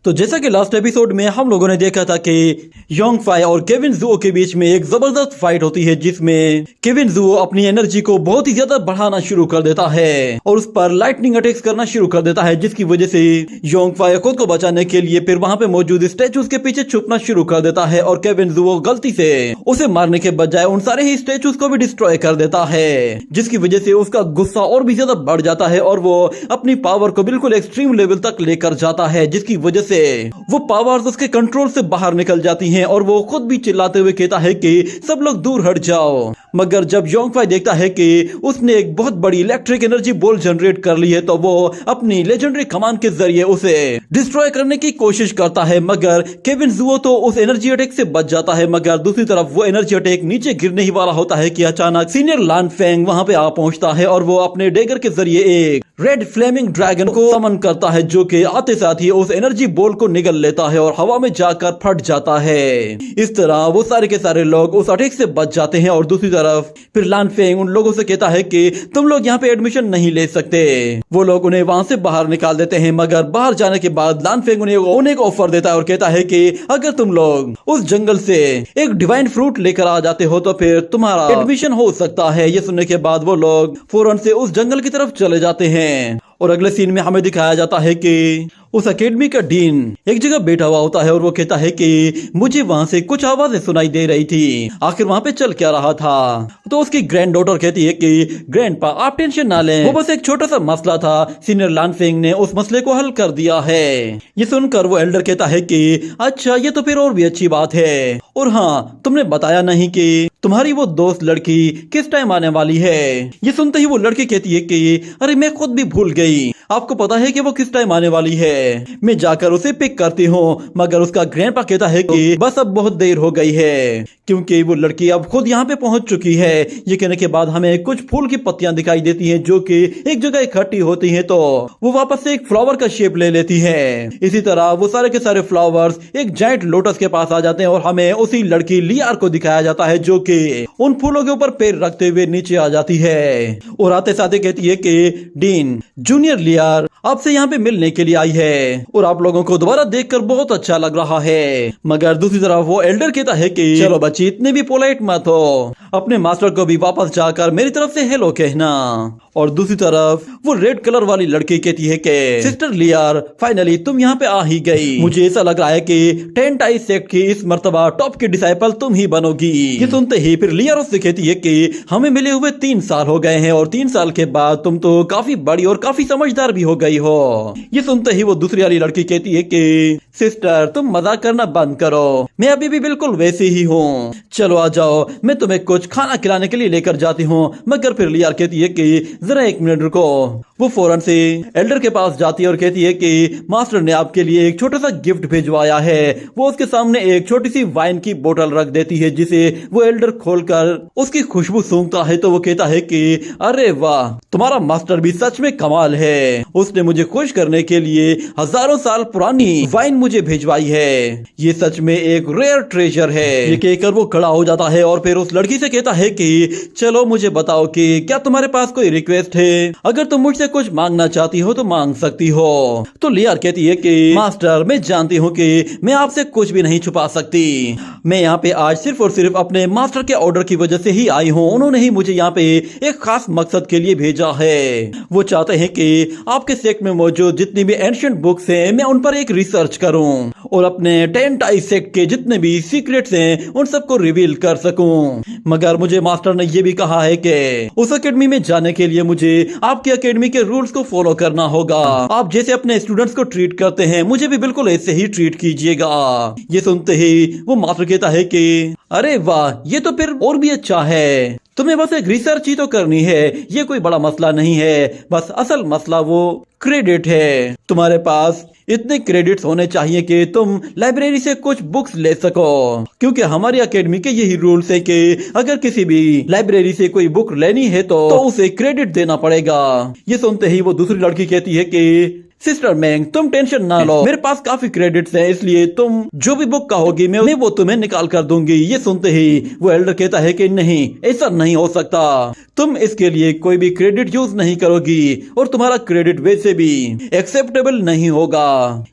तो जैसा कि लास्ट एपिसोड में हम लोगों ने देखा था कि योंग फाई और केविन जुओ के बीच में एक जबरदस्त फाइट होती है जिसमें केविन जुओ अपनी एनर्जी को बहुत ही ज्यादा बढ़ाना शुरू कर देता है और उस पर लाइटनिंग अटैक्स करना शुरू कर देता है, जिसकी वजह से योंग फाई खुद को बचाने के लिए फिर वहां पे मौजूद स्टेचूज के पीछे छुपना शुरू कर देता है और केविन जुओ गलती से उसे मारने के बजाय उन सारे ही स्टेचूज को भी डिस्ट्रॉय कर देता है, जिसकी वजह से उसका गुस्सा और भी ज्यादा बढ़ जाता है और वो अपनी पावर को बिल्कुल एक्सट्रीम लेवल तक लेकर जाता है, जिसकी वजह से वो पावर्स उसके कंट्रोल से बाहर निकल जाती हैं और वो खुद भी चिल्लाते हुए कहता है कि सब लोग दूर हट जाओ। मगर जब योंग फाई देखता है कि उसने एक बहुत बड़ी इलेक्ट्रिक एनर्जी बॉल जनरेट कर ली है तो वो अपनी लेजेंडरी कमान के जरिए उसे डिस्ट्रॉय करने की कोशिश करता है, मगर केविन जुओ तो उस एनर्जी अटैक से बच जाता है। मगर दूसरी तरफ वो एनर्जी अटैक नीचे गिरने ही वाला होता है कि अचानक सीनियर लान फेंग वहां पे आ पहुंचता है और वो अपने डेगर के जरिए एक रेड फ्लेमिंग ड्रैगन को समन करता है, जो कि आते साथ ही उस एनर्जी बॉल को निगल लेता है और हवा में जाकर फट जाता है। इस तरह वो सारे के सारे लोग उस अटैक से बच जाते हैं और दूसरी तरफ फिर लान फेंग उन लोगों से कहता है कि तुम लोग यहाँ पे एडमिशन नहीं ले सकते। वो लोग उन्हें वहां से बाहर निकाल देते हैं, मगर बाहर जाने के बाद लान फेंग उन्हें एक ऑफर देता है और कहता है कि अगर तुम लोग उस जंगल से एक डिवाइन फ्रूट लेकर आ जाते हो तो फिर तुम्हारा एडमिशन हो सकता है। ये सुनने के बाद वो लोग फौरन से उस जंगल की तरफ चले जाते हैं और अगले सीन में हमें दिखाया जाता है कि उस एकेडमी का डीन एक जगह बैठा हुआ होता है और वो कहता है कि मुझे वहां से कुछ आवाजें सुनाई दे रही थी, आखिर वहां पे चल क्या रहा था। तो उसकी ग्रैंड डॉटर कहती है कि ग्रैंडपा आप टेंशन ना लें, वो बस एक छोटा सा मसला था, सीनियर लान फेंग ने उस मसले को हल कर दिया है। ये सुनकर वो एल्डर कहता है कि अच्छा ये तो फिर और भी अच्छी बात है, और हाँ तुमने बताया नहीं कि तुम्हारी वो दोस्त लड़की किस टाइम आने वाली है। ये सुनते ही वो लड़की कहती है कि अरे मैं खुद भी भूल गई, आपको पता है कि वो किस टाइम आने वाली है, मैं जाकर उसे पिक करती हूँ। मगर उसका ग्रैंडपा कहता है कि बस अब बहुत देर हो गई है क्योंकि वो लड़की अब खुद यहाँ पे पहुंच चुकी है। ये कहने के बाद हमें कुछ फूल की पत्तियां दिखाई देती हैं जो कि एक जगह इकट्ठी होती हैं, तो वो वापस से एक फ्लावर का शेप ले लेती है। इसी तरह वो सारे के सारे फ्लावर्स एक जायंट लोटस के पास आ जाते हैं और हमें उसी लड़की लियार को दिखाया जाता है जो कि उन फूलों के ऊपर पैर रखते हुए नीचे आ जाती है और आते साथ कहती है कि डीन जूनियर लियार आपसे यहाँ पे मिलने के लिए आई है और आप लोगों को दोबारा देखकर बहुत अच्छा लग रहा है। मगर दूसरी तरफ वो एल्डर कहता है कि चलो बच्ची इतने भी पोलाइट मत हो, अपने मास्टर को भी वापस जाकर मेरी तरफ से हेलो कहना। और दूसरी तरफ वो रेड कलर वाली लड़की कहती है कि सिस्टर लियार फाइनली तुम यहाँ पे आ ही गई, मुझे ऐसा लग रहा है कि 10 टाई सेक्ट की इस मर्तबा टॉप की डिसाइपल तुम ही बनोगी। ये सुनते ही फिर लियार उससे कहती है कि हमें मिले हुए 3 साल हो गए हैं और 3 साल के बाद तुम तो काफी बड़ी और काफी समझदार भी हो गई हो। ये सुनते ही वो दूसरी वाली लड़की कहती है कि सिस्टर तुम मजाक करना बंद करो, मैं अभी भी बिल्कुल वैसी ही हूँ, चलो आ जाओ मैं तुम्हें कुछ खाना खिलाने के लिए लेकर जाती हूँ। मगर फिर लियार कहती है कि जरा 1 मिनट रुको। वो फौरन से एल्डर के पास जाती है और कहती है कि मास्टर ने आपके लिए एक छोटा सा गिफ्ट भिजवाया है। वो उसके सामने एक छोटी सी वाइन की बोतल रख देती है जिसे वो एल्डर खोलकर उसकी खुशबू सूंघता है तो वो कहता है कि अरे वाह तुम्हारा मास्टर भी सच में कमाल है, उसने मुझे खुश करने के लिए हजारों साल पुरानी वाइन मुझे भिजवाई है, ये सच में एक रेयर ट्रेजर है। ये कहकर वो खड़ा हो जाता है और फिर उस लड़की से कहता है कि चलो मुझे बताओ कि क्या तुम्हारे पास कोई रिक्वेस्ट है, अगर तुम मुझसे कुछ मांगना चाहती हो तो मांग सकती हो। तो लियार कहती है कि मास्टर मैं जानती हूँ कि मैं आपसे कुछ भी नहीं छुपा सकती, मैं यहाँ पे आज सिर्फ और सिर्फ अपने मास्टर के ऑर्डर की वजह से ही आई हूँ, उन्होंने ही मुझे यहाँ पे एक खास मकसद के लिए भेजा है। वो चाहते हैं कि आपके सेक्ट में मौजूद जितनी भी एंशिएंट बुक्स हैं मैं उन पर एक रिसर्च करूं और अपने 10 टाई सेक्ट के जितने भी सीक्रेट्स हैं उन सबको रिवील कर सकूं। मगर मुझे मास्टर ने ये भी कहा है कि उस एकेडमी में जाने के लिए मुझे आपकी एकेडमी के रूल्स को फॉलो करना होगा, आप जैसे अपने स्टूडेंट्स को ट्रीट करते हैं मुझे भी बिल्कुल ऐसे ही ट्रीट कीजिएगा। ये सुनते ही वो मास्टर कहता है कि अरे वाह ये तो फिर और भी अच्छा है, तुम्हें बस एक रिसर्च ही तो करनी है, ये कोई बड़ा मसला नहीं है, बस असल मसला वो क्रेडिट है। तुम्हारे पास इतने क्रेडिट्स होने चाहिए कि तुम लाइब्रेरी से कुछ बुक्स ले सको, क्योंकि हमारी एकेडमी के यही रूल्स है कि अगर किसी भी लाइब्रेरी से कोई बुक लेनी है तो उसे क्रेडिट देना पड़ेगा। ये सुनते ही वो दूसरी लड़की कहती है कि सिस्टर मैंग तुम टेंशन ना लो, मेरे पास काफी क्रेडिट्स हैं, इसलिए तुम जो भी बुक कहोगी मैं वो तुम्हें निकाल कर दूंगी। ये सुनते ही वो एल्डर कहता है कि नहीं, ऐसा नहीं हो सकता, तुम इसके लिए कोई भी क्रेडिट यूज नहीं करोगी और तुम्हारा क्रेडिट वैसे भी एक्सेप्टेबल नहीं होगा।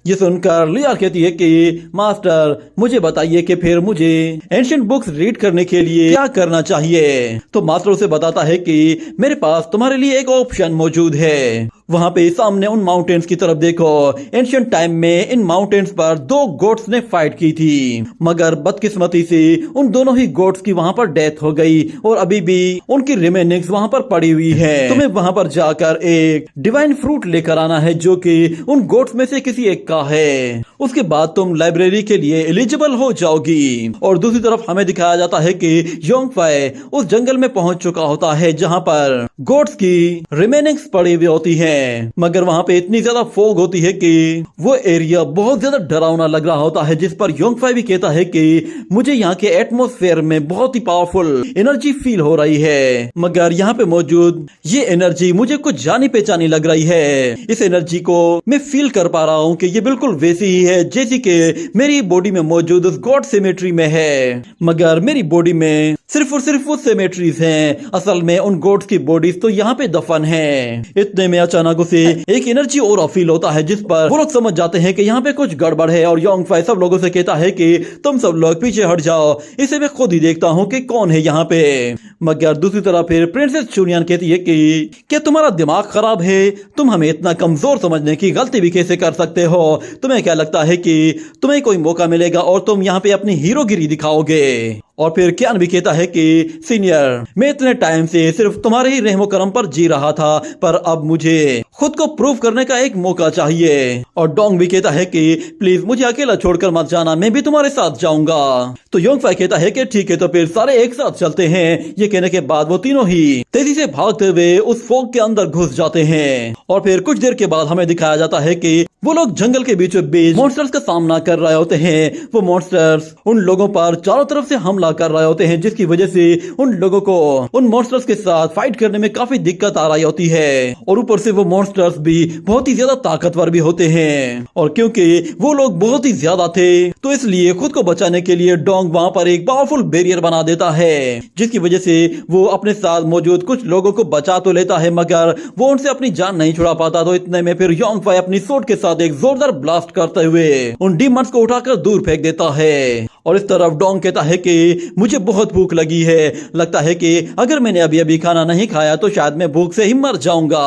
ये सुनकर लिया कहती है कि मास्टर मुझे बताइए कि फिर मुझे एंशिएंट बुक्स रीड करने के लिए क्या करना चाहिए। तो मास्टर उसे बताता है कि मेरे पास तुम्हारे लिए एक ऑप्शन मौजूद है। वहां पे सामने उन माउंटेन्स की तरफ देखो। एंशिएंट टाइम में इन माउंटेन्स पर दो गोट्स ने फाइट की थी, मगर बदकिस्मती से उन दोनों ही गोट्स की वहां पर डेथ हो गई और अभी भी उनकी रिमेनिंग्स वहां पर पड़ी हुई है। तुम्हें वहां पर जाकर एक डिवाइन फ्रूट लेकर आना है जो कि उन गोट्स में से किसी एक का है। उसके बाद तुम लाइब्रेरी के लिए एलिजिबल हो जाओगी। और दूसरी तरफ हमें दिखाया जाता है कि योंगफाई उस जंगल में पहुंच चुका होता है जहां पर गोट्स की रिमेनिंग्स पड़ी हुई होती है, मगर वहां पे इतनी ज्यादा फोग होती है कि वो एरिया बहुत ज्यादा डरावना लग रहा होता है, जिस पर योंगफाई भी कहता है कि मुझे यहाँ के एटमॉस्फेयर में बहुत ही पावरफुल एनर्जी फील हो रही है, मगर यहाँ पे मौजूद ये एनर्जी मुझे कुछ जानी पहचानी लग रही है। इस एनर्जी को मैं फील कर पा रहा हूँ कि ये बिल्कुल वैसी ही है जैसी कि मेरी बॉडी में मौजूद उस गॉड सेमेट्री में है, मगर मेरी बॉडी में सिर्फ और सिर्फ वो सेमेट्रीज हैं। असल में उन गॉड्स की बॉडीज तो यहाँ पे दफन है। इतने में अचानक उसे एक एनर्जी और फील होता है, जिस पर वो लोग समझ जाते हैं कि यहाँ पे कुछ गड़बड़ है। और योंगफाई सब लोगों से कहता है कि तुम सब लोग पीछे हट जाओ, इसे मैं खुद ही देखता हूँ कि कौन है यहाँ पे। मगर दूसरी तरफ फिर प्रिंसेस चुनियन कहती है कि क्या तुम्हारा दिमाग खराब है? तुम हमें इतना कमजोर समझने की गलती भी कैसे कर सकते हो? तुम्हें क्या लगता है कि तुम्हें कोई मौका मिलेगा और तुम यहाँ पे अपनी हीरोगिरी दिखाओगे? और फिर क्यान भी कहता है कि सीनियर, मैं इतने टाइम से सिर्फ तुम्हारे ही रहमो करम पर जी रहा था, पर अब मुझे खुद को प्रूव करने का एक मौका चाहिए। और डोंग भी कहता है कि प्लीज मुझे अकेला छोड़कर मत जाना, मैं भी तुम्हारे साथ जाऊंगा। तो योंगफाई कहता है कि ठीक है, तो फिर सारे एक साथ चलते हैं। ये कहने के बाद वो तीनों ही तेजी से भागते हुए उस फोग के अंदर घुस जाते हैं। और फिर कुछ देर के बाद हमें दिखाया जाता है कि वो लोग जंगल के बीचों बीच मॉन्स्टर्स का सामना कर रहे होते हैं। वो मॉन्स्टर्स उन लोगों पर चारों तरफ से हमला कर रहे होते हैं, जिसकी वजह से उन लोगों को उन मॉन्स्टर्स के साथ फाइट करने में काफी दिक्कत आ रही होती है। और ऊपर से वो मॉन्स्टर्स भी बहुत ही ज्यादा ताकतवर भी होते हैं। और क्योंकि वो लोग बहुत ही ज्यादा थे, तो इसलिए खुद को बचाने के लिए डोंग वहां पर एक पावरफुल बैरियर बना देता है, जिसकी वजह से वो अपने साथ मौजूद कुछ लोगों को बचा तो लेता है, मगर वो उनसे अपनी जान नहीं छुड़ा पाता। तो इतने में फिर योंगफाई अपनी सोर्ड के साथ एक जोरदार ब्लास्ट करते हुए उन डीमंस को उठाकर दूर फेंक देता है। और इस तरफ डोंग कहता है कि मुझे बहुत भूख लगी है, लगता है कि अगर मैंने अभी अभी खाना नहीं खाया तो शायद मैं भूख से ही मर जाऊंगा।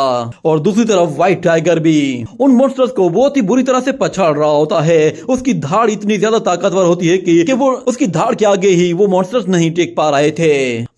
और दूसरी तरफ व्हाइट टाइगर भी उन मॉन्स्टर्स को बहुत ही बुरी तरह से पछाड़ रहा होता है। उसकी धाड़ इतनी ज्यादा ताकतवर होती है कि वो उसकी धाड़ के आगे ही वो मॉन्स्टर्स नहीं टिक पा रहे थे।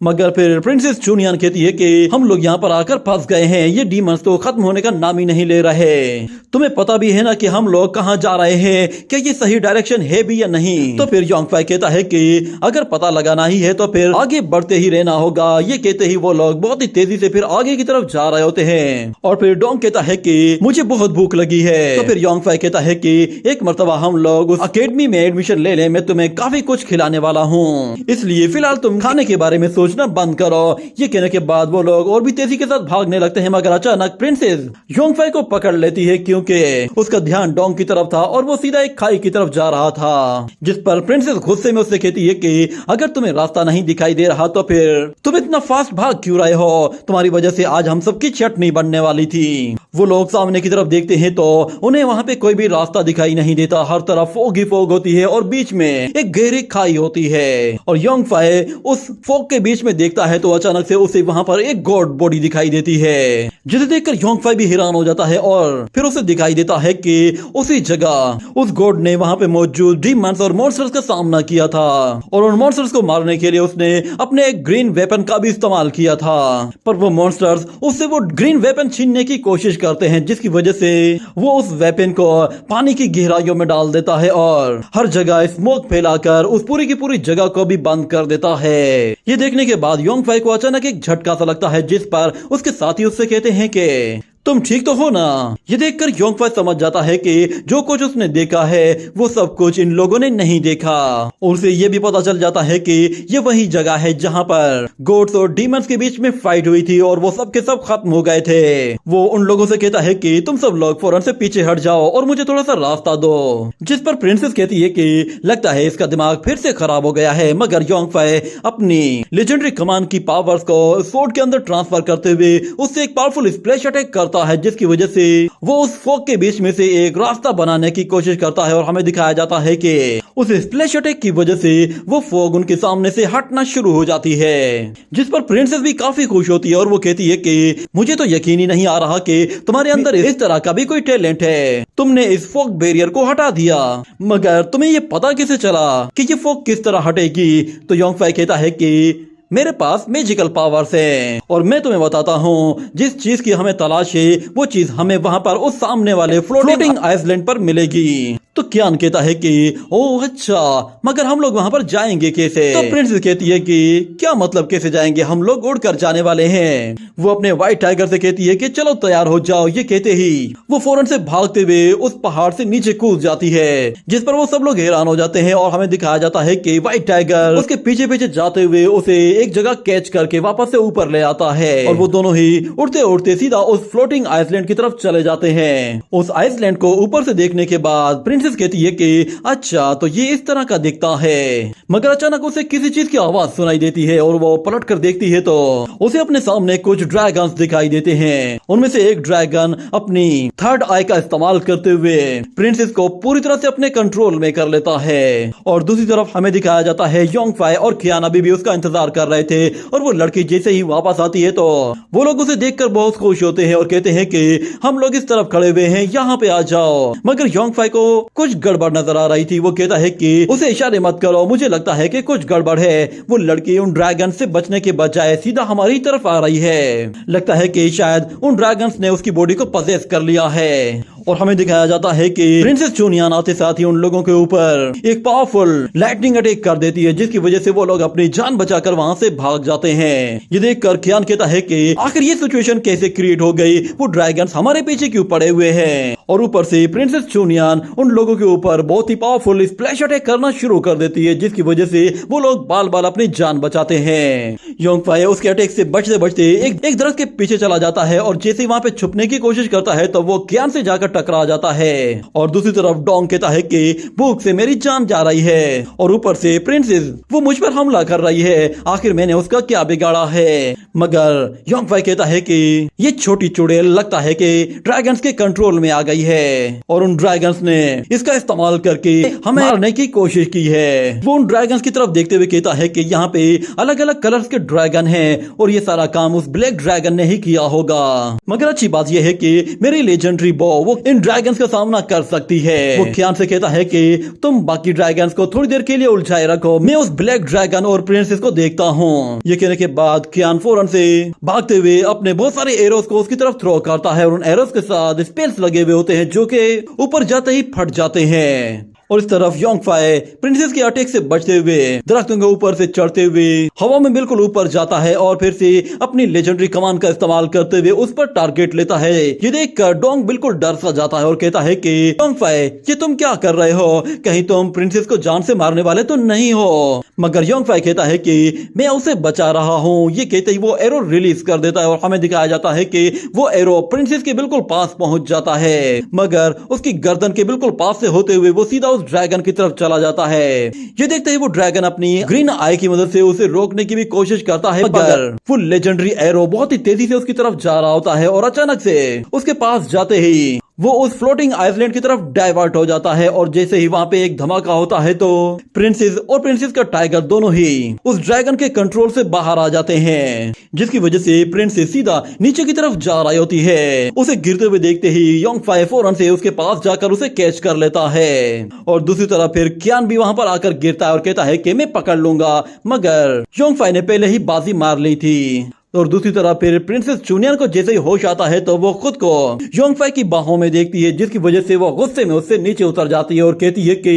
मगर फिर प्रिंसेस चुनियन कहती है कि हम लोग यहाँ पर आकर फंस गए हैं, ये डीमंस तो खत्म होने का नाम ही नहीं ले रहे। तुम्हें पता भी है ना कि हम लोग कहाँ जा रहे हैं, क्या ये सही डायरेक्शन है भी या नहीं? तो फिर योंगफाई कहता है कि अगर पता लगाना ही है तो फिर आगे बढ़ते ही रहना होगा। ये कहते ही वो लोग बहुत ही तेजी से फिर आगे की तरफ जा रहे होते हैं। और फिर डोंग कहता है कि मुझे बहुत भूख लगी है। तो फिर योंगफाई कहता है कि एक मर्तबा हम लोग उस अकेडमी में एडमिशन ले लें, मैं तुम्हें काफी कुछ खिलाने वाला हूँ, इसलिए फिलहाल तुम खाने के बारे में सोचना बंद करो। ये कहने के बाद वो लोग और भी तेजी के साथ भागने लगते हैं, मगर अचानक प्रिंसेस योंगफाई को पकड़ लेती है, क्योंकि उसका ध्यान डोंग की तरफ था और वो सीधा एक खाई की तरफ जा रहा था। जिस पर प्रिंसेस गुस्से में उससे कहती है कि अगर तुम्हें रास्ता नहीं दिखाई दे रहा तो फिर तुम इतना फास्ट भाग क्यों रहे हो? तुम्हारी वजह से आज हम सबकी चटनी बनने वाली थी। वो लोग सामने की तरफ देखते हैं तो उन्हें वहां पे कोई भी रास्ता दिखाई नहीं देता। हर तरफ फोग ही फोग होती है और बीच में एक गहरी खाई होती है। और योंगफाई उस फोग के बीच में देखता है तो अचानक से उसे वहां पर एक गॉड बॉडी दिखाई देती है, जिसे देखकर योंगफाई भी हैरान हो जाता है। और फिर उसे दिखाई देता है कि उसी जगह उस गॉड ने वहां पे मौजूद डीमंस और मॉन्स्टर्स का सामना किया था, और उन मॉन्स्टर्स को मारने के लिए उसने अपने एक ग्रीन वेपन का भी इस्तेमाल किया था। पर वो मॉन्स्टर्स उससे वो ग्रीन वेपन छीनने की कोशिश करते हैं, जिसकी वजह से वो उस वेपन को पानी की गहराइयों में डाल देता है और हर जगह स्मोक फैलाकर उस पूरी की पूरी जगह को भी बंद कर देता है। ये देखने के बाद योंगफाई को अचानक एक झटका सा लगता है, जिस पर उसके साथी उससे कहते हैं कि तुम ठीक तो हो ना। ये देखकर योंगफाई समझ जाता है कि जो कुछ उसने देखा है वो सब कुछ इन लोगों ने नहीं देखा। और उसे ये भी पता चल जाता है कि ये वही जगह है जहाँ पर गोड्स और डीमंस के बीच में फाइट हुई थी और वो सब के सब खत्म हो गए थे। वो उन लोगों से कहता है कि तुम सब लोग फौरन से पीछे हट जाओ और मुझे थोड़ा सा रास्ता दो। जिस पर प्रिंसेस कहती है कि लगता है इसका दिमाग फिर से खराब हो गया है। मगर योंगफाई अपनी लेजेंडरी कमान की पावर्स को स्वॉर्ड के अंदर ट्रांसफर करते हुए उससे एक पावरफुल स्प्लैश अटैक करता है, जिसकी वजह से वो उस फॉग के बीच में से एक रास्ता बनाने की कोशिश करता है। और हमें दिखाया जाता है कि उस स्प्लैश अटैक की वजह से वो फॉग उनके सामने से हटना शुरू हो जाती है, जिस पर प्रिंसेस भी काफी खुश होती है और वो कहती है कि मुझे तो यकीन ही नहीं आ रहा कि तुम्हारे अंदर इस तरह का भी कोई टैलेंट है। तुमने इस फॉग बैरियर को हटा दिया, मगर तुम्हें ये पता कैसे चला कि ये फॉग किस तरह हटेगी? तो योंगफाई कहता है कि मेरे पास मैजिकल पावर्स हैं और मैं तुम्हें बताता हूँ जिस चीज की हमें तलाश है वो चीज हमें वहाँ पर उस सामने वाले फ्लोटिंग आइसलैंड पर मिलेगी। तो कियान कहता है कि ओह अच्छा, मगर हम लोग वहाँ पर जाएंगे कैसे? तो प्रिंसेस कहती है कि क्या मतलब कैसे जाएंगे, हम लोग उड़कर जाने वाले हैं। वो अपने व्हाइट टाइगर से कहती है कि चलो तैयार हो जाओ। ये कहते ही वो फौरन से भागते हुए उस पहाड़ से नीचे कूद जाती है, जिस पर वो सब लोग हैरान हो जाते हैं। और हमें दिखाया जाता है कि व्हाइट टाइगर उसके पीछे पीछे जाते हुए उसे एक जगह कैच करके वापस से ऊपर ले आता है और वो दोनों ही उड़ते उड़ते सीधा उस फ्लोटिंग आइसलैंड की तरफ चले जाते हैं। उस आइसलैंड को ऊपर से देखने के बाद प्रिंसेस कहती है कि अच्छा तो ये इस तरह का दिखता है। मगर अचानक उसे किसी चीज की आवाज सुनाई देती है और वो पलट कर देखती है तो उसे अपने सामने कुछ ड्रैगन्स दिखाई देते हैं। उनमें से एक ड्रैगन अपनी थर्ड आई का इस्तेमाल करते हुए प्रिंसेस को पूरी तरह से अपने कंट्रोल में कर लेता है। और दूसरी तरफ हमें दिखाया जाता है योंगफाई और कियान अभी भी उसका इंतजार कर रहे थे और वो लड़की जैसे ही वापस आती है तो वो लोग उसे देखकर बहुत खुश होते हैं और कहते हैं कि हम लोग इस तरफ खड़े हुए हैं, यहाँ पे आ जाओ। मगर योंगफाई को कुछ गड़बड़ नजर आ रही थी। वो कहता है कि उसे इशारे मत करो, मुझे लगता है कि कुछ गड़बड़ है। वो लड़की उन ड्रैगन से बचने के बजाय सीधा हमारी तरफ आ रही है। लगता है कि शायद उन ड्रैगन्स ने उसकी बॉडी को पजेस कर लिया है। और हमें दिखाया जाता है कि प्रिंसेस चुनियान आते साथ ही उन लोगों के ऊपर एक पावरफुल लाइटनिंग अटैक कर देती है, जिसकी वजह से वो लोग अपनी जान बचाकर वहां से भाग जाते हैं। ये देखकर कियान कहता है कि आखिर ये सिचुएशन कैसे क्रिएट हो गई, वो ड्रैगन्स हमारे पीछे क्यों पड़े हुए हैं? और ऊपर से प्रिंसेस चुनियान उन लोगों के ऊपर बहुत ही पावरफुल स्प्लैश अटैक करना शुरू कर देती है, जिसकी वजह से वो लोग बाल बाल अपनी जान बचाते हैं। योंगफाई उसके अटैक से बचते बचते एक दरख्त के पीछे चला जाता है और जैसे ही वहां पे छुपने की कोशिश करता है तो वो कियान से जाकर टकरा जाता है। और दूसरी तरफ डोंग कहता है कि भूख से मेरी जान जा रही है और ऊपर से प्रिंसेस वो मुझ पर हमला कर रही है, आखिर मैंने उसका क्या बिगाड़ा है? मगर योंगफाई कहता है कि ये छोटी चुड़ैल लगता है कि ड्रैगन्स के कंट्रोल में आ गई है और उन ड्रैगन्स ने इसका इस्तेमाल करके हमें मारने की कोशिश की है। वो उन ड्रैगन्स की तरफ देखते हुए कहता है कि यहाँ पे अलग अलग कलर्स के ड्रैगन हैं और ये सारा काम उस ब्लैक ड्रैगन ने ही किया होगा। मगर अच्छी बात यह है कि मेरी लेजेंडरी बो वो इन ड्रैगन्स का सामना कर सकती है। वो कियान से कहता है कि तुम बाकी ड्रैगन्स को थोड़ी देर के लिए उलझाए रखो, मैं उस ब्लैक ड्रैगन और प्रिंसेस को देखता हूँ। ये कहने के बाद कियान फौरन से भागते हुए अपने बहुत सारे एरोस को उसकी तरफ थ्रो करता है और उन एरोस के साथ स्पेल्स लगे हुए होते हैं जो कि ऊपर जाते ही फट जाते हैं। और इस तरफ योंगफाई प्रिंसेस के अटैक से बचते हुए दरख्तों के ऊपर से चढ़ते हुए हवा में बिल्कुल ऊपर जाता है और फिर से अपनी लेजेंडरी कमान का इस्तेमाल करते हुए उस पर टारगेट लेता है। ये देखकर डोंग बिल्कुल डर सा जाता है और कहता है कि योंगफाई ये तुम क्या कर रहे हो, कहीं तुम प्रिंसेस को जान से मारने वाले तो नहीं हो? मगर योंगफाई कहता है कि मैं उसे बचा रहा हूँ। ये कहते ही वो एरो रिलीज कर देता है और हमें दिखाया जाता है कि वो एरो प्रिंसेस के बिल्कुल पास पहुंच जाता है, मगर उसकी गर्दन के बिल्कुल पास से होते हुए वो सीधा ड्रैगन की तरफ चला जाता है। ये देखते ही वो ड्रैगन अपनी ग्रीन आई की मदद से उसे रोकने की भी कोशिश करता है, मगर वो लेजेंडरी एरो बहुत ही तेजी से उसकी तरफ जा रहा होता है और अचानक से उसके पास जाते ही वो उस फ्लोटिंग आइसलैंड की तरफ डाइवर्ट हो जाता है। और जैसे ही वहां पे एक धमाका होता है तो प्रिंसेस और प्रिंसेस का टाइगर दोनों ही उस ड्रैगन के कंट्रोल से बाहर आ जाते हैं, जिसकी वजह से प्रिंसेस सीधा नीचे की तरफ जा रही होती है। उसे गिरते हुए देखते ही योंगफाई फौरन से उसके पास जाकर उसे कैच कर लेता है। और दूसरी तरफ फिर कियान भी वहां पर आकर गिरता है और कहता है कि मैं पकड़ लूंगा, मगर योंगफाई ने पहले ही बाजी मार ली थी। और दूसरी तरफ फिर प्रिंसेस चुनियान को जैसे ही होश आता है तो वो खुद को योंगफाई की बाहों में देखती है, जिसकी वजह से वो गुस्से में उससे नीचे उतर जाती है और कहती है कि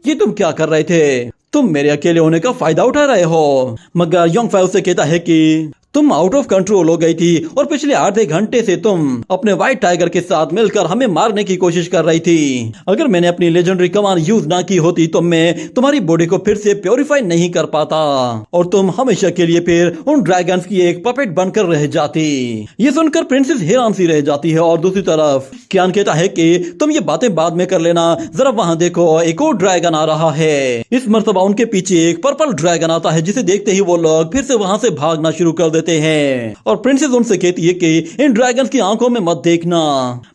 ये तुम क्या कर रहे थे, तुम मेरे अकेले होने का फायदा उठा रहे हो। मगर योंगफाई उससे कहता है कि तुम आउट ऑफ कंट्रोल हो गई थी और पिछले आधे घंटे से तुम अपने व्हाइट टाइगर के साथ मिलकर हमें मारने की कोशिश कर रही थी। अगर मैंने अपनी लेजेंडरी कमान यूज ना की होती तो मैं तुम्हारी बॉडी को फिर से प्योरीफाई नहीं कर पाता और तुम हमेशा के लिए फिर उन ड्रैगन्स की एक पपेट बनकर रह जाती। ये सुनकर प्रिंसेस हैरान सी रह जाती है और दूसरी तरफ कियान कहता है कि तुम ये बातें बाद में कर लेना, जरा वहां देखो एक और ड्रैगन आ रहा है। इस मर्तबा उनके पीछे एक पर्पल ड्रैगन आता है जिसे देखते ही वो लोग फिर से वहां से भागना शुरू कर देते हैं और प्रिंसेस उनसे कहती है कि इन ड्रैगन की आंखों में मत देखना,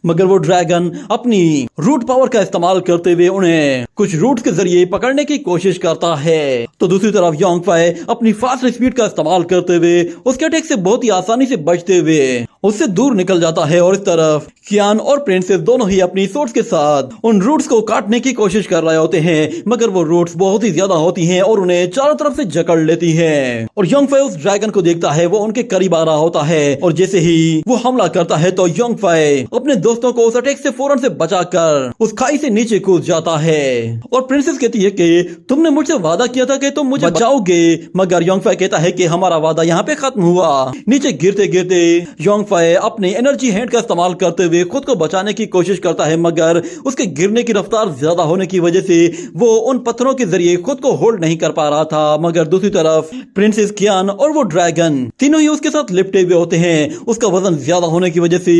मगर वो ड्रैगन अपनी रूट पावर का इस्तेमाल करते हुए उन्हें कुछ रूट्स के जरिए पकड़ने की कोशिश करता है। तो दूसरी तरफ योंग फाई अपनी फास्ट स्पीड का इस्तेमाल करते हुए उसके अटैक से बहुत ही आसानी से बचते हुए उससे दूर निकल जाता है और इस तरफ कियान और प्रिंसेस दोनों ही अपनी सोर्स के साथ उन रूट्स को काटने की कोशिश कर रहे होते हैं, मगर वो रूट्स बहुत ही ज्यादा होती हैं और उन्हें चारों तरफ से जकड़ लेती हैं। और योंग फाई उस ड्रैगन को देखता है, वो उनके करीब आ रहा होता है और जैसे ही वो हमला करता है तो योंग फाई अपने दोस्तों को उस अटैक से फौरन से बचाकर उस खाई से नीचे कूद जाता है और प्रिंसेस कहती है कि तुमने मुझसे वादा किया था कि तुम मुझे बचाओगे, मगर योंग फाई कहता है कि हमारा वादा यहाँ पे खत्म हुआ। नीचे गिरते गिरते योंग फाई अपने एनर्जी हैंड का इस्तेमाल करते हुए खुद को बचाने की कोशिश करता है, मगर उसके गिरने की रफ्तार ज्यादा होने की वजह से वो उन पत्थरों के जरिए खुद को होल्ड नहीं कर पा रहा था। मगर दूसरी तरफ प्रिंसेस कियान और वो ड्रैगन तीनों ही उसके साथ लिपटे हुए होते हैं। उसका वजन ज्यादा होने की वजह से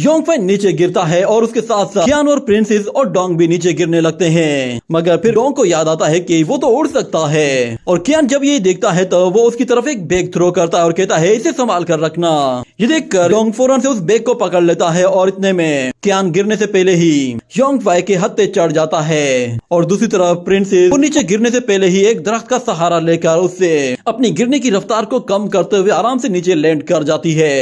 योंग फाई नीचे गिरता है और उसके साथ साथ कियान और प्रिंसेस और डोंग भी नीचे गिरने लगते हैं, मगर फिर डोंग को याद आता है कि वो तो उड़ सकता है और कियान जब ये देखता है तो वो उसकी तरफ एक बैग थ्रो करता है और कहता है इसे संभाल कर रखना। ये देखकर डोंग फौरन से उस बैग को पकड़ लेता है और इतने में कियान गिरने से पहले ही योंग फाई के हत्थे चढ़ जाता है और दूसरी तरफ प्रिंसेस वो नीचे गिरने से पहले ही एक दरख्त का सहारा लेकर उससे अपनी गिरने की रफ्तार को कम करते हुए आराम से नीचे लैंड कर जाती है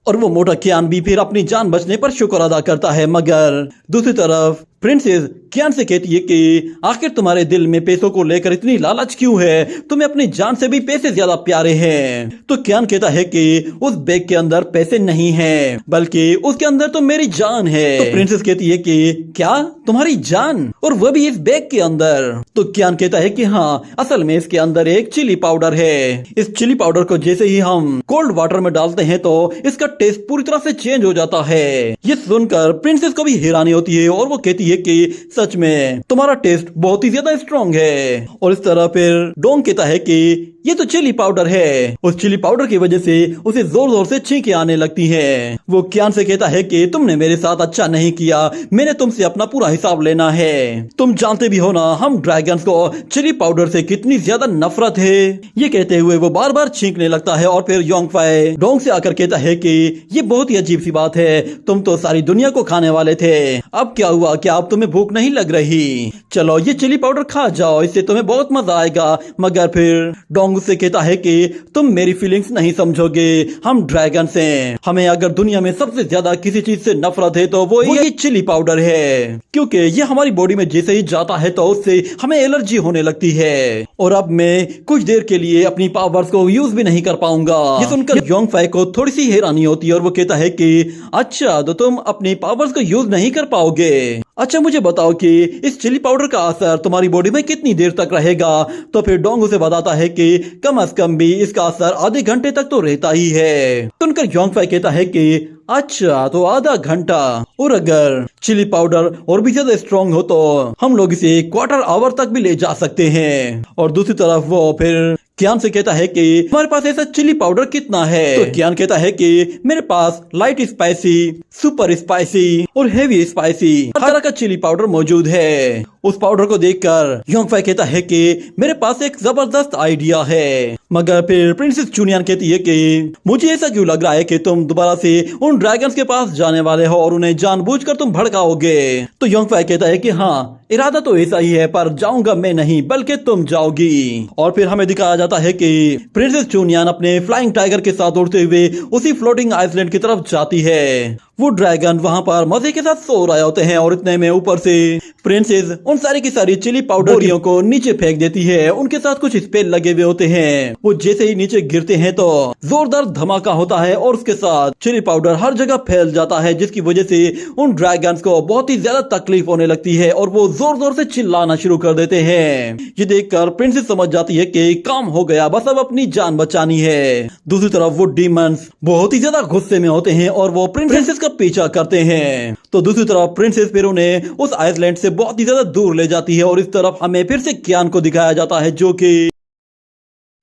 और वो मोटा कियान भी फिर अपनी जान बचने पर शुक्र अदा करता है। मगर दूसरी तरफ प्रिंसेस कियान से कहती है कि आखिर तुम्हारे दिल में पैसों को लेकर इतनी लालच क्यों है, तुम्हें अपनी जान से भी पैसे ज्यादा प्यारे हैं। तो कियान कहता है कि उस बैग के अंदर पैसे नहीं हैं, बल्कि उसके अंदर तो मेरी जान है। तो प्रिंसेस कहती है कि क्या तुम्हारी जान, और वो भी इस बैग के अंदर। तो कियान कहता है कि हाँ, असल में इसके अंदर एक चिली पाउडर है। इस चिली पाउडर को जैसे ही हम कोल्ड वाटर में डालते हैं तो इसका टेस्ट पूरी तरह से चेंज हो जाता है। ये सुनकर प्रिंसेस को भी हैरानी होती है और वो कहती है कि सच में तुम्हारा टेस्ट बहुत ही ज्यादा स्ट्रॉन्ग है। और इस तरह फिर डोंग कहता है कि ये तो चिली पाउडर है। उस चिली पाउडर की वजह से उसे जोर जोर से छींके आने लगती हैं। वो कियान से कहता है कि तुमने मेरे साथ अच्छा नहीं किया, मैंने तुमसे अपना पूरा हिसाब लेना है। तुम जानते भी हो ना हम ड्रैगन्स को चिली पाउडर से कितनी ज्यादा नफरत है। ये कहते हुए वो बार बार छींकने लगता है और फिर योंग फाई डोंग से आकर कहता है कि ये बहुत ही अजीब सी बात है, तुम तो सारी दुनिया को खाने वाले थे, अब क्या हुआ, क्या अब तुम्हें भूख नहीं लग रही? चलो ये चिली पाउडर खा जाओ, इससे तुम्हें बहुत मजा आएगा। मगर फिर डोंग से कहता है कि तुम मेरी फीलिंग्स नहीं समझोगे, हम ड्रैगन्स हैं, हमें अगर दुनिया में सबसे ज्यादा किसी चीज से नफरत है तो वो ये चिली पाउडर है, क्योंकि ये हमारी बॉडी में जैसे ही जाता है तो उससे हमें एलर्जी होने लगती है और अब मैं कुछ देर के लिए अपनी पावर्स को यूज भी नहीं कर पाऊंगा। ये सुनकर योंग फाई को थोड़ी सी हैरानी होती है और वो कहता है कि अच्छा, तो तुम अपनी पावर्स को यूज नहीं कर पाओगे। अच्छा मुझे बताओ कि इस चिली पाउडर का असर तुम्हारी बॉडी में कितनी देर तक रहेगा? तो फिर डोंग उसे बताता है कि कम से कम भी इसका असर आधे घंटे तक तो रहता ही है। सुनकर योंग फाई कहता है कि अच्छा, तो आधा घंटा, और अगर चिली पाउडर और भी ज्यादा स्ट्रॉन्ग हो तो हम लोग इसे क्वार्टर आवर तक भी ले जा सकते हैं। और दूसरी तरफ वो फिर कियान से कहता है कि तुम्हारे पास ऐसा चिली पाउडर कितना है? तो कियान कहता है कि मेरे पास लाइट स्पाइसी, सुपर स्पाइसी और हेवी स्पाइसी हर तरह का चिली पाउडर मौजूद है। उस पाउडर को देखकर योंग फाई कहता है कि मेरे पास एक जबरदस्त आइडिया है। मगर फिर प्रिंसेस चुनियान कहती है कि मुझे ऐसा क्यों लग रहा है कि तुम दोबारा से उन ड्रैगन्स के पास जाने वाले हो और उन्हें जानबूझकर तुम भड़काओगे। तो योंग फाई कहता है कि हाँ, इरादा तो ऐसा ही है, पर जाऊंगा मैं नहीं बल्कि तुम जाओगी। और फिर हमें दिखाया जाता है कि प्रिंसेस चुनियान अपने फ्लाइंग टाइगर के साथ उड़ते हुए उसी फ्लोटिंग आइसलैंड की तरफ जाती है वो ड्रैगन वहाँ पर मजे के साथ सो रहे होते हैं और इतने में ऊपर से प्रिंसेस उन सारी की सारी चिली पाउडर को नीचे फेंक देती है। उनके साथ कुछ स्पेल लगे हुए होते हैं। वो जैसे ही नीचे गिरते हैं तो जोरदार धमाका होता है और उसके साथ चिली पाउडर हर जगह फैल जाता है, जिसकी वजह से उन ड्रैगन्स को बहुत ही ज्यादा तकलीफ होने लगती है और वो जोर जोर से चिल्लाना शुरू कर देते हैं। ये देखकर प्रिंसेस समझ जाती है कि काम हो गया, बस अब अपनी जान बचानी है। दूसरी तरफ वो डीमंस बहुत ही ज्यादा गुस्से में होते हैं और वो प्रिंसेस का पीछा करते हैं। तो दूसरी तरफ प्रिंसेस फिर उन्हें उस आइसलैंड से बहुत ही ज्यादा दूर ले जाती है और इस तरफ हमें फिर से कियान को दिखाया जाता है जो कि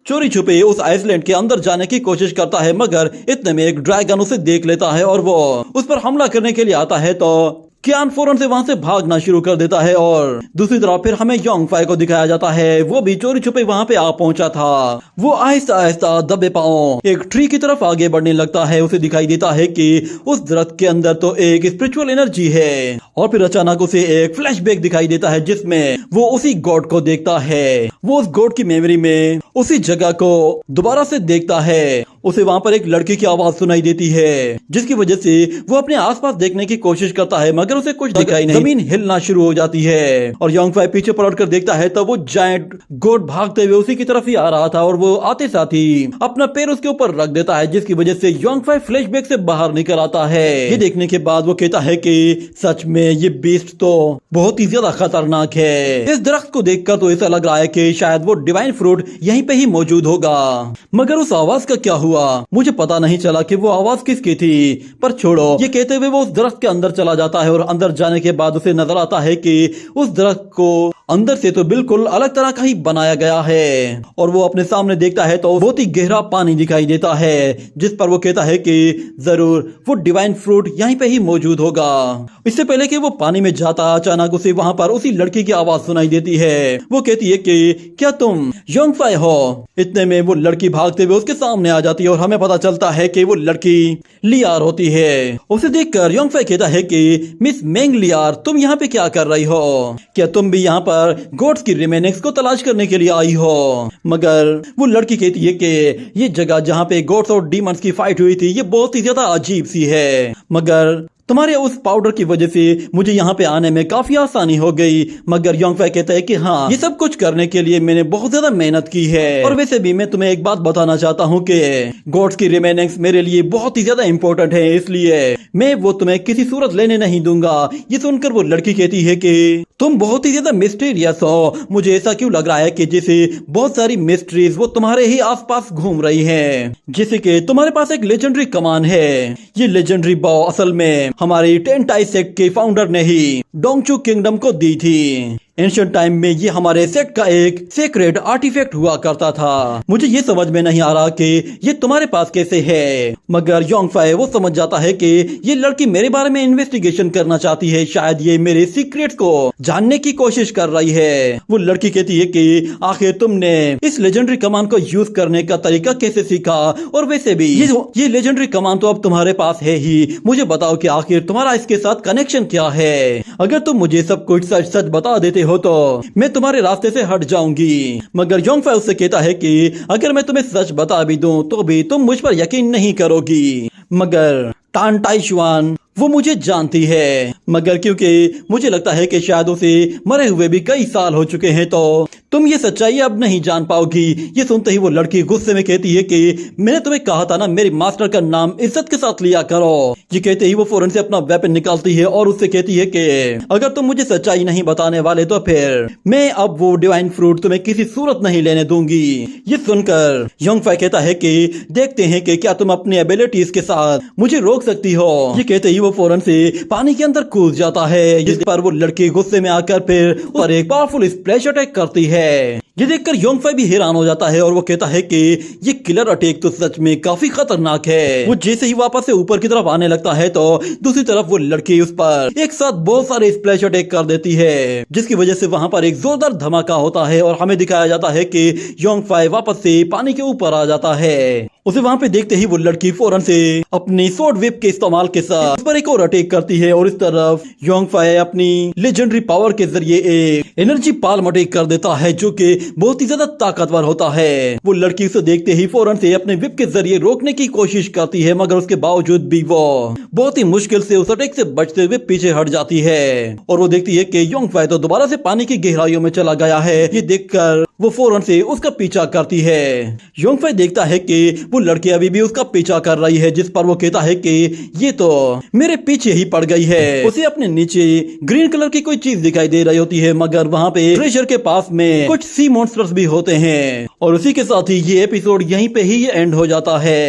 चोरी छुपे उस आइसलैंड के अंदर जाने की कोशिश करता है, मगर इतने में एक ड्रैगन उसे देख लेता है और वो उस पर हमला करने के लिए आता है। तो कियान फौरन से वहां से भागना शुरू कर देता है और दूसरी तरफ फिर हमें योंगफाई को दिखाया जाता है। वो भी चोरी छुपे वहां पे आ पहुंचा था। वो आहिस्ता आहिस्ता दबे पांव एक ट्री की तरफ आगे बढ़ने लगता है। उसे दिखाई देता है कि उस दरख्त के अंदर तो एक स्पिरिचुअल एनर्जी है और फिर अचानक उसे एक फ्लैशबैक दिखाई देता है जिसमें वो उसी गॉड को देखता है। वो उस गॉड की मेमोरी में उसी जगह को दोबारा से देखता है। उसे वहां पर एक लड़की की आवाज सुनाई देती है, जिसकी वजह से वो अपने आसपास देखने की कोशिश करता है, मगर उसे कुछ दिखाई नहीं। जमीन हिलना शुरू हो जाती है और योंगफाई पीछे पलटकर देखता है तब वो जायंट गोट भागते हुए उसी की तरफ ही आ रहा था और वो आते साथ ही अपना पैर उसके ऊपर रख देता है, जिसकी वजह से योंगफाई फ्लैशबैक से बाहर निकल आता है। ये देखने के बाद वो कहता है कि सच में ये बीस्ट तो बहुत ही ज्यादा खतरनाक है। इस दरख्त को देखकर तो ऐसा लग रहा है कि शायद वो डिवाइन फ्रूट यहीं पे ही मौजूद होगा, मगर उस आवाज का क्या हुआ मुझे पता नहीं चला कि वो आवाज किसकी थी। पर छोड़ो, ये कहते हुए वो उस दरख्त के अंदर चला जाता है और अंदर जाने के बाद उसे नजर आता है कि उस दरख्त को अंदर से तो बिल्कुल अलग तरह का ही बनाया गया है और वो अपने सामने देखता है तो बहुत ही गहरा पानी दिखाई देता है, जिस पर वो कहता है कि जरूर वो डिवाइन फ्रूट यहीं पे ही मौजूद होगा। इससे पहले कि वो पानी में जाता, अचानक उसे वहां पर उसी लड़की की आवाज सुनाई देती है। वो कहती है कि क्या तुम योंगफाई हो? इतने में वो लड़की भागते हुए उसके सामने आ जाती है और हमें पता चलता है कि वो लड़की लियार होती है। उसे देखकर योंगफाई कहता है कि मिस मेंग लियार, तुम यहाँ पे क्या कर रही हो? क्या तुम भी यहाँ पर गोड्स की रिमेनिंग्स को तलाश करने के लिए आई हो? मगर वो लड़की कहती है कि ये जगह जहाँ पे गोड्स और डीमंस की फाइट हुई थी ये बहुत ही ज्यादा अजीब सी है, मगर तुम्हारे उस पाउडर की वजह से मुझे यहाँ पे आने में काफी आसानी हो गई। मगर योंगफाई कहता है कि हाँ, ये सब कुछ करने के लिए मैंने बहुत ज्यादा मेहनत की है और वैसे भी मैं तुम्हें एक बात बताना चाहता हूँ कि गॉड्स की रिमेनिंग्स मेरे लिए बहुत ही ज्यादा इंपॉर्टेंट है, इसलिए मैं वो तुम्हें किसी सूरत लेने नहीं दूंगा। ये सुनकर वो लड़की कहती है कि तुम बहुत ही ज्यादा मिस्टीरियस हो। मुझे ऐसा क्यों लग रहा है कि जैसे बहुत सारी मिस्ट्रीज वो तुम्हारे ही आसपास घूम रही हैं, जैसे कि तुम्हारे पास एक लेजेंडरी कमान है। ये लेजेंडरी बॉ असल में हमारी टेंटाई सेक्ट के फाउंडर ने ही डोंगचू किंगडम को दी थी। एंशिएंट टाइम में ये हमारे सेक्ट का एक सीक्रेट आर्टिफैक्ट हुआ करता था। मुझे ये समझ में नहीं आ रहा कि ये तुम्हारे पास कैसे है, मगर योंगफाई वो समझ जाता है कि ये लड़की मेरे बारे में इन्वेस्टिगेशन करना चाहती है, शायद ये मेरे सीक्रेट्स को जानने की कोशिश कर रही है। वो लड़की कहती है कि आखिर तुमने इस लेजेंडरी कमान को यूज करने का तरीका कैसे सीखा, और वैसे भी ये लेजेंडरी कमान तो अब तुम्हारे पास है ही। मुझे बताओ कि आखिर तुम्हारा इसके साथ कनेक्शन क्या है। अगर तुम मुझे सब कुछ सच सच बता देते हो तो मैं तुम्हारे रास्ते से हट जाऊंगी। मगर योंगफाई उससे कहता है कि अगर मैं तुम्हें सच बता भी दूं तो भी तुम मुझ पर यकीन नहीं करोगी। मगर टान टाई शुआन वो मुझे जानती है, मगर क्योंकि मुझे लगता है कि शायद उसे मरे हुए भी कई साल हो चुके हैं तो तुम ये सच्चाई अब नहीं जान पाओगी। ये सुनते ही वो लड़की गुस्से में कहती है कि मैंने तुम्हें कहा था ना, मेरे मास्टर का नाम इज्जत के साथ लिया करो। ये कहते ही वो फौरन से अपना वेपन निकालती है और उससे कहती है कि अगर तुम मुझे सच्चाई नहीं बताने वाले तो फिर मैं अब वो डिवाइन फ्रूट तुम्हें किसी सूरत नहीं लेने दूंगी। ये सुनकर योंगफाई कहता है कि देखते हैं कि क्या तुम अपनी एबिलिटीज के साथ मुझे रोक सकती हो। ये कहते ही वो फौरन से पानी के अंदर कूद जाता है, जिस पर वो लड़की गुस्से में आकर फिर उस पर एक पावरफुल स्प्लैश अटैक करती है। ये देखकर योंगफाई भी हैरान हो जाता है और वो कहता है कि ये किलर अटैक तो सच में काफी खतरनाक है। वो जैसे ही वापस से ऊपर की तरफ आने लगता है तो दूसरी तरफ वो लड़की उस पर एक साथ बहुत सारे स्प्लैश अटैक कर देती है, जिसकी वजह से वहां पर एक जोरदार धमाका होता है और हमें दिखाया जाता है कि योंगफाई वापस से पानी के ऊपर आ जाता है। उसे वहाँ पे देखते ही वो लड़की फौरन से अपनी स्वॉर्ड व्हिप के इस्तेमाल के साथ उस पर एक और अटैक करती है और इस तरफ योंगफाई अपनी लेजेंडरी पावर के जरिए एक एनर्जी पाल्म अटैक कर देता है जो कि बहुत ही ज्यादा ताकतवर होता है। वो लड़की उसे देखते ही फौरन से अपने व्हिप के जरिए रोकने की कोशिश करती है, मगर उसके बावजूद भी वो बहुत ही मुश्किल से उस अटैक से बचते हुए पीछे हट जाती है और वो देखती है कि योंगफाई तो दोबारा से पानी की गहराइयों में चला गया है। ये देखकर वो फौरन से उसका पीछा करती है। योंगफाई देखता है कि वो लड़की अभी भी उसका पीछा कर रही है, जिस पर वो कहता है कि ये तो मेरे पीछे ही पड़ गई है। उसे अपने नीचे ग्रीन कलर की कोई चीज दिखाई दे रही होती है, मगर वहाँ पे ट्रेजर के पास में कुछ सी मॉन्स्टर्स भी होते हैं। और उसी के साथ ही ये एपिसोड यहीं पे ही एंड हो जाता है।